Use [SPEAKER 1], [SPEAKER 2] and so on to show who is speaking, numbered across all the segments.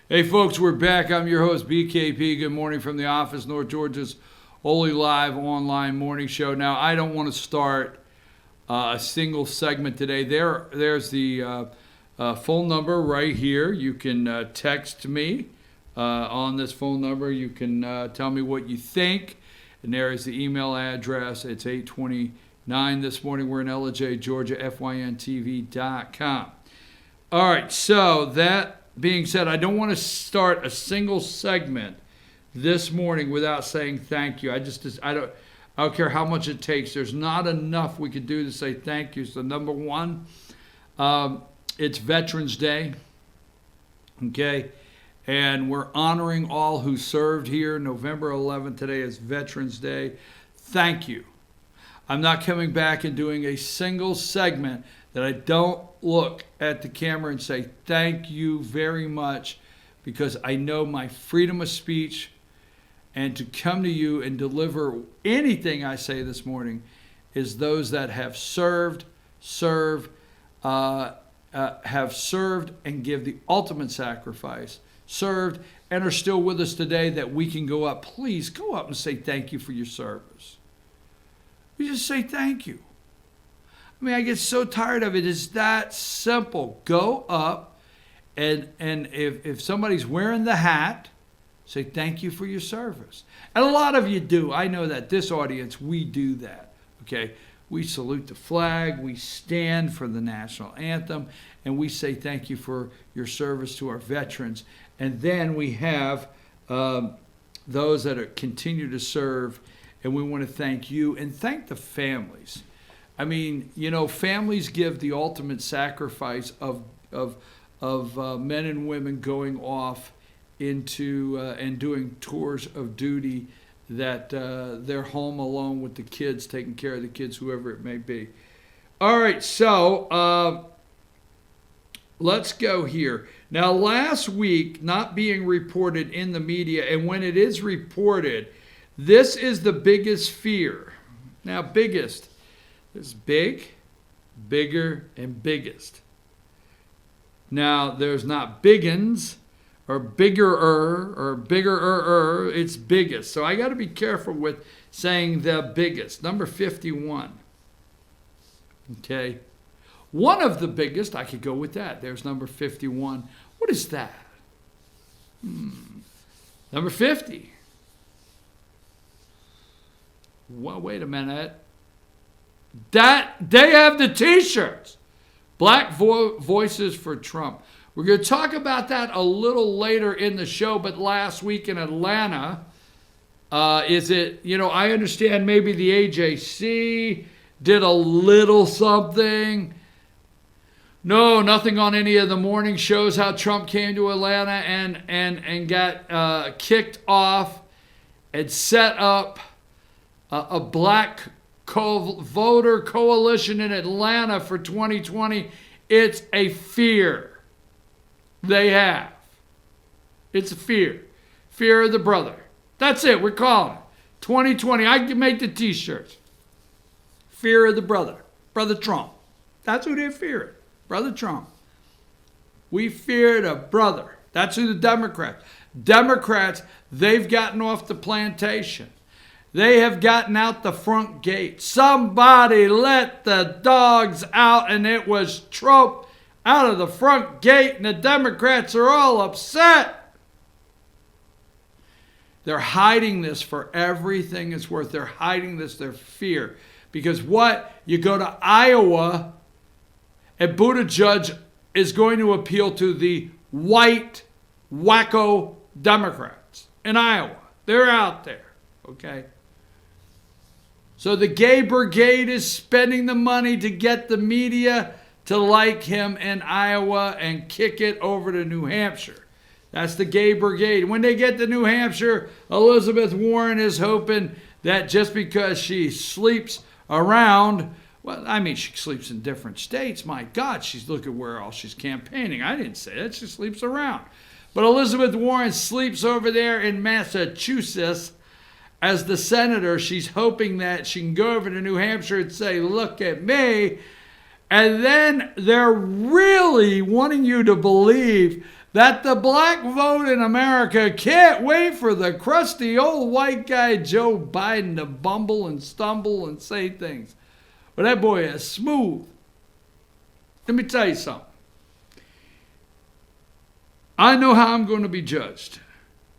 [SPEAKER 1] Hey folks, we're back. I'm your host, BKP. Good morning from the office, North Georgia's only live online morning show. Now, I don't want to start a single segment today. There's the phone number right here. You can text me on this phone number. You can tell me what you think. And there is the email address. It's 829 this morning. We're in LJ, Georgia, FYNTV.com. All right, so that being said, I don't want to start a single segment this morning without saying thank you. I don't care how much it takes. There's not enough we could do to say thank you. So number one, it's Veterans Day, okay? And we're honoring all who served here. November 11th, today is Veterans Day. Thank you. I'm not coming back and doing a single segment that I don't look at the camera and say thank you very much, because I know my freedom of speech, and to come to you and deliver anything I say this morning is those that have served and give the ultimate sacrifice, served and are still with us today, that we can go up. Please go up and say thank you for your service. We just say thank you. I mean, I get so tired of it. It's that simple. Go up, and if somebody's wearing the hat, say thank you for your service. And a lot of you do. I know that this audience, we do that. Okay? We salute the flag. We stand for the national anthem. And we say thank you for your service to our veterans. And then we have those that continue to serve. And we want to thank you and thank the families. I mean, you know, families give the ultimate sacrifice of men and women going off into and doing tours of duty, that they're home alone with the kids, taking care of the kids, whoever it may be. All right, so let's go here. Now, last week, not being reported in the media, and when it is reported, this is the biggest fear. Now, biggest. There's big, bigger, and biggest. Now, there's not biggins or biggerer or biggerer. It's biggest. So I got to be careful with saying the biggest. Number 51. Okay. One of the biggest, I could go with that. There's number 51. What is that? Number 50. Well, wait a minute. That they have the t-shirts. Black Voices for Trump. We're going to talk about that a little later in the show, but last week in Atlanta, I understand maybe the AJC did a little something. No, nothing on any of the morning shows how Trump came to Atlanta and got kicked off and set up a black voter coalition in Atlanta for 2020. It's a fear they have. It's a fear. Fear of the brother. That's it. We're calling it 2020. I can make the t-shirts. Fear of the brother. Brother Trump. That's who they're fearing. Brother Trump. We fear the brother. That's who the Democrats, they've gotten off the plantation. They have gotten out the front gate. Somebody let the dogs out, and it was Trump out of the front gate, and the Democrats are all upset. They're hiding this for everything it's worth. They're hiding this, their fear. Because what? You go to Iowa, and Buttigieg is going to appeal to the white wacko Democrats in Iowa. They're out there, okay? So the gay brigade is spending the money to get the media to like him in Iowa and kick it over to New Hampshire. That's the gay brigade. When they get to New Hampshire, Elizabeth Warren is hoping that just because she sleeps around, well, I mean, she sleeps in different states. My God, look at where all she's campaigning. I didn't say that. She sleeps around. But Elizabeth Warren sleeps over there in Massachusetts as the senator. She's hoping that she can go over to New Hampshire and say, look at me. And then they're really wanting you to believe that the black vote in America can't wait for the crusty old white guy Joe Biden to bumble and stumble and say things. But that boy is smooth. Let me tell you something. I know how I'm going to be judged,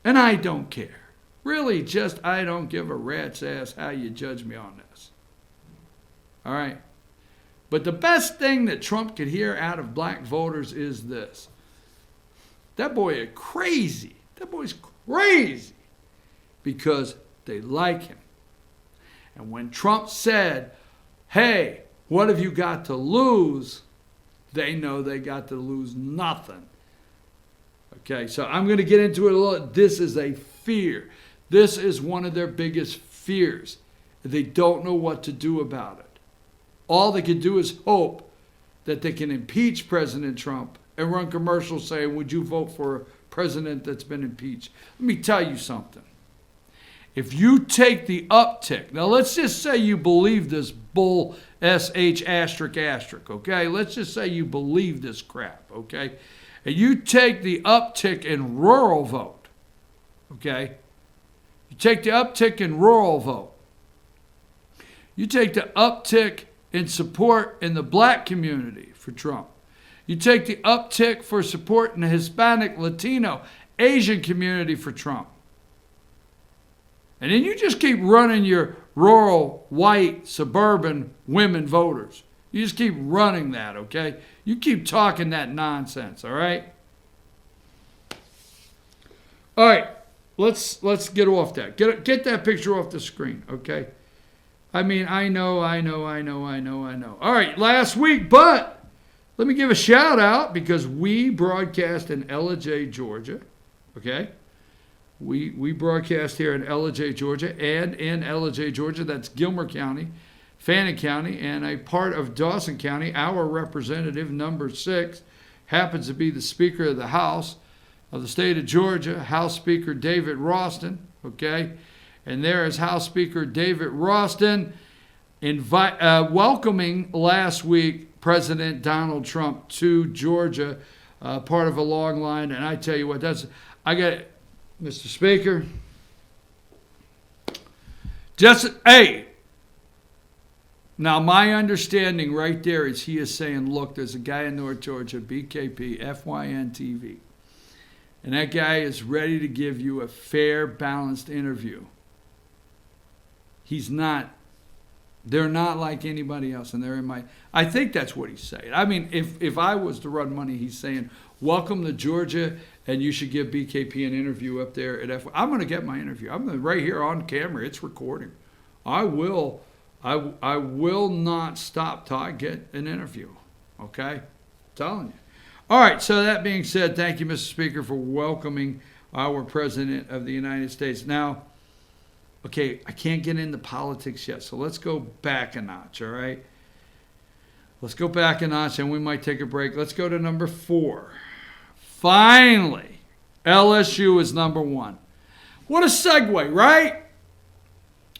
[SPEAKER 1] and I don't care. Really, just I don't give a rat's ass how you judge me on this. All right? But the best thing that Trump could hear out of black voters is this. That boy is crazy. That boy's crazy because they like him. And when Trump said, hey, what have you got to lose? They know they got to lose nothing. Okay, so I'm going to get into it a little. This is a fear. This is one of their biggest fears. They don't know what to do about it. All they can do is hope that they can impeach President Trump and run commercials saying, would you vote for a president that's been impeached? Let me tell you something. If you take the uptick, now let's just say you believe this bull SH asterisk asterisk, okay? Let's just say you believe this crap, okay? And you take the uptick in rural vote, okay? You take the uptick in rural vote. You take the uptick in support in the black community for Trump. You take the uptick for support in the Hispanic, Latino, Asian community for Trump. And then you just keep running your rural, white, suburban women voters. You just keep running that, okay? You keep talking that nonsense, all right? All right, let's get off that. Get that picture off the screen, okay? I mean, I know. All right, last week, but let me give a shout out because we broadcast in Ellijay, Georgia, okay? We broadcast here in Ellijay, Georgia, and in Ellijay, Georgia, that's Gilmer County, Fannin County, and a part of Dawson County. Our representative, number 6, happens to be the Speaker of the House of the state of Georgia, House Speaker David Ralston, okay? And there is House Speaker David Ralston welcoming last week President Donald Trump to Georgia, part of a long line. And I tell you what, I got it. Mr. Speaker, hey, now my understanding right there is he is saying, look, there's a guy in North Georgia, BKP, FYN TV, and that guy is ready to give you a fair, balanced interview. They're not like anybody else, and they're in my, I think that's what he's saying. I mean, if I was to run money, he's saying, welcome to Georgia, and you should give BKP an interview up there at F. I'm going to get my interview. I'm right here on camera. It's recording. I will not stop till I get an interview. Okay? I'm telling you. All right, so that being said, thank you, Mr. Speaker, for welcoming our President of the United States. Now, okay, I can't get into politics yet, so let's go back a notch, all right? Let's go back a notch, and we might take a break. Let's go to number 4. Finally, LSU is number 1. What a segue, right?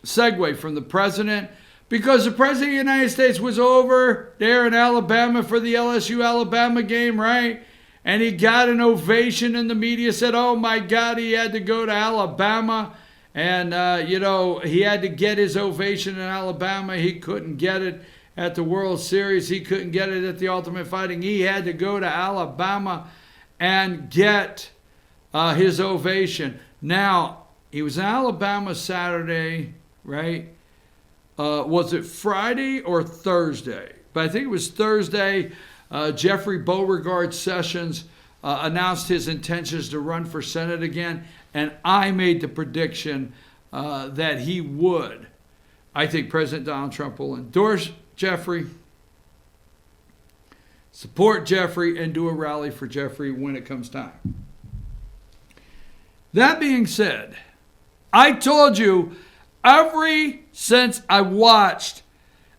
[SPEAKER 1] Segue from the president, because the president of the United States was over there in Alabama for the LSU-Alabama game, right? And he got an ovation, and the media said, oh, my God, he had to go to Alabama. And, he had to get his ovation in Alabama. He couldn't get it at the World Series. He couldn't get it at the Ultimate Fighting. He had to go to Alabama and get his ovation. Now, he was in Alabama Saturday, right? Was it Friday or Thursday? But I think it was Thursday. Jeffrey Beauregard Sessions announced his intentions to run for Senate again. And I made the prediction that he would. I think President Donald Trump will endorse Jeffrey, support Jeffrey, and do a rally for Jeffrey when it comes time. That being said, I told you since I watched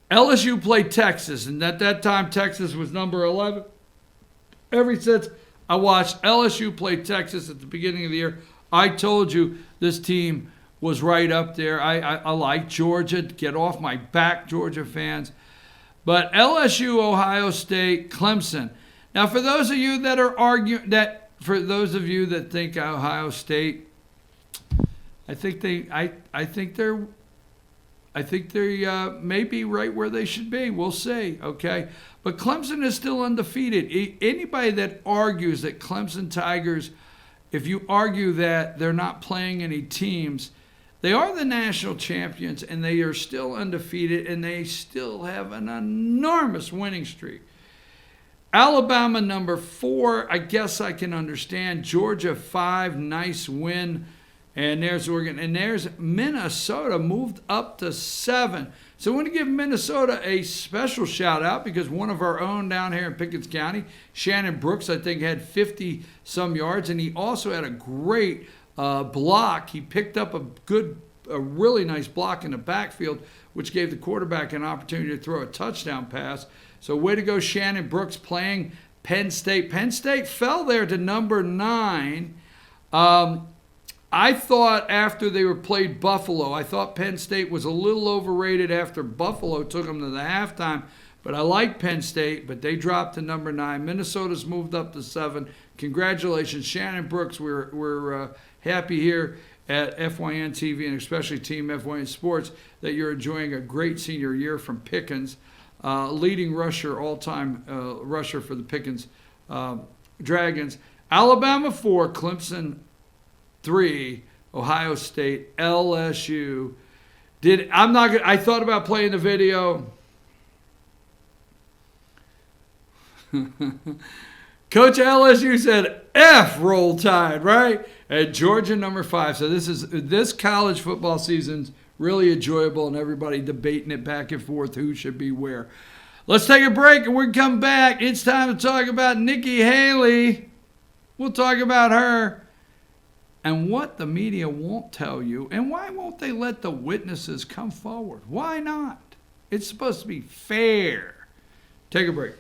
[SPEAKER 1] LSU play Texas, and at that time Texas was number 11, ever since I watched LSU play Texas at the beginning of the year, I told you this team was right up there. I like Georgia. Get off my back, Georgia fans. But LSU, Ohio State, Clemson. Now, for those of you that are arguing, that for those of you that think Ohio State, I think they may be right where they should be. We'll see, okay? But Clemson is still undefeated. Anybody that argues that Clemson Tigers, if you argue that they're not playing any teams, they are the national champions, and they are still undefeated, and they still have an enormous winning streak. Alabama, number 4, I guess I can understand. Georgia, 5, nice win. And there's Oregon. And there's Minnesota, moved up to 7. So I want to give Minnesota a special shout out because one of our own down here in Pickens County, Shannon Brooks, I think had 50-some yards. And he also had a great block. He picked up a really nice block in the backfield, which gave the quarterback an opportunity to throw a touchdown pass. So way to go, Shannon Brooks, playing Penn State. Penn State fell there to number 9. I thought after they were played Buffalo, I thought Penn State was a little overrated after Buffalo took them to the halftime. But I like Penn State, but they dropped to number 9. Minnesota's moved up to 7. Congratulations, Shannon Brooks. We're happy here at FYN TV and especially Team FYN Sports that you're enjoying a great senior year from Pickens, leading rusher, all-time rusher for the Pickens Dragons. Alabama 4, Clemson 3, Ohio State, LSU. I thought about playing the video. Coach LSU said F Roll Tide, right? At Georgia, number 5. So this college football season's really enjoyable, and everybody debating it back and forth who should be where. Let's take a break, and we'll come back. It's time to talk about Nikki Haley. We'll talk about her and what the media won't tell you, and why won't they let the witnesses come forward? Why not? It's supposed to be fair. Take a break.